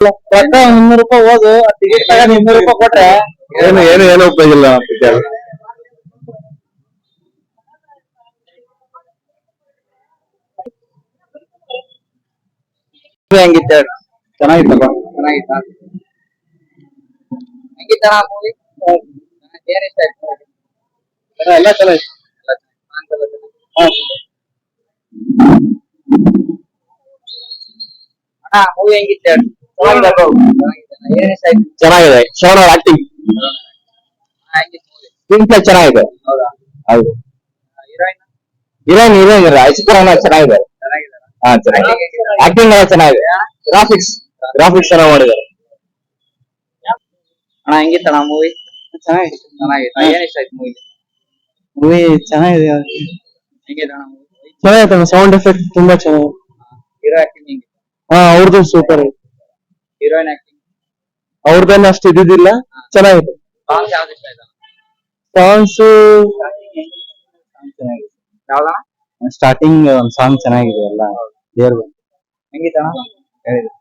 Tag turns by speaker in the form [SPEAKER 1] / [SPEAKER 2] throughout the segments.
[SPEAKER 1] ರೊಕ್ಕ 200 ರೂಪಾಯಿ ಹೋದು ಟಿಕೆಟ್ ತಗೊಂಡ್ 200 ರೂಪಾಯಿ ಕೊಟ್ರೆ
[SPEAKER 2] ಏನು ಉಪಯೋಗ ಇಲ್ಲ.
[SPEAKER 1] ಹೆಂಗಿತ್ತು
[SPEAKER 2] ಚೆನ್ನಾಗಿತ್ತಪ್ಪ.
[SPEAKER 1] ಚೆನ್ನಾಗಿತ್ತ ಹೆಂಗಿತ್ತಣ್ಣ ಮೂವಿ? ಏನ್ ಇಷ್ಟ ಆಯ್ತು?
[SPEAKER 2] ಎಲ್ಲ ಚೆನ್ನಾಗಿತ್ತು.
[SPEAKER 1] ಅಣ್ಣ ಮೂವಿ ಹೆಂಗಿತ್ತು? ಏನ್ ಇಷ್ಟ ಆಯ್ತು?
[SPEAKER 2] ಚೆನ್ನಾಗಿದೆ. ಶ್ರವಣ ಆಕ್ಟಿಂಗ್ ಸ್ಕ್ರೀನ್ ಪ್ಲೇ ಚೆನ್ನಾಗಿದೆ.
[SPEAKER 1] ಹೌದಾ?
[SPEAKER 2] ಹೌದು.
[SPEAKER 1] ಹೀರೋಯಿನ್
[SPEAKER 2] ಹೀರೋಯಿನ್ ಐಶ್ವರ್ಯ ಚೆನ್ನಾಗಿದೆ.
[SPEAKER 1] ಚೆನ್ನಾಗಿದ್ದಾರ?
[SPEAKER 2] ಹಾ ಚೆನ್ನಾಗಿದೆ. ಆಕ್ಟಿಂಗ್ ಎಲ್ಲ ಚೆನ್ನಾಗಿದೆ. ಗ್ರಾಫಿಕ್ಸ್ ಚೆನ್ನಾಗಿ ಮಾಡಿದ್ದಾರೆ.
[SPEAKER 1] ಅಣ್ಣ ಹೆಂಗಿತ್ತಣ್ಣ ಮೂವಿ?
[SPEAKER 2] ಚೆನ್ನಾಗಿದೆ.
[SPEAKER 1] ಚೆನ್ನಾಗಿತ್ತು. ಏನ್ ಇಷ್ಟ ಆಯ್ತು ಮೂವಿ?
[SPEAKER 2] ಮೂವಿ ಚೆನ್ನಾಗಿದೆ.
[SPEAKER 1] ಹೆಂಗಿತ್ತಣ್ಣ ಮೂವಿ?
[SPEAKER 2] ಚೆನ್ನಾಗಿದೆ. ಸೌಂಡ್ ಎಫೆಕ್ಟ್ ತುಂಬಾ ಚೆನ್ನಾಗಿದೆ.
[SPEAKER 1] ಹೀರೋ ಆಕ್ಟಿಂಗ್ ಹೆಂಗಿತ್ತು?
[SPEAKER 2] ಅವ್ರದ್ದು ಸೂಪರ್.
[SPEAKER 1] ಹೀರೋಯಿನ್ ಆಕ್ಟಿಂಗ್
[SPEAKER 2] ಅವ್ರದ್ದೇನು ಅಷ್ಟು ಇದ್ದಿದ್ದಿಲ್ಲ. ಚೆನ್ನಾಗಿದೆ.
[SPEAKER 1] ಸಾಂಗ್ಸ್ ಯಾವ್ದು ಇಷ್ಟ ಆಯ್ತು?
[SPEAKER 2] ಸಾಂಗ್ಸ್
[SPEAKER 1] ಯಾವ್ದಣ್ಣ?
[SPEAKER 2] ಸ್ಟಾರ್ಟಿಂಗ್ ಒಂದು ಸಾಂಗ್ ಚೆನ್ನಾಗಿದೆ. ಎಲ್ಲ ದೇವ್ರ
[SPEAKER 1] ಹೆಂಗಿತ್ತಣ್ಣ? ಹೇಳಿದ್ರು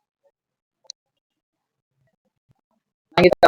[SPEAKER 1] ಹೆಂಗಿತ್ತ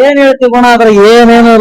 [SPEAKER 2] ಏನ್ ಹೇಳ್ತೀವಿ ಗುಣ ಅದ್ರ ಏನೇನು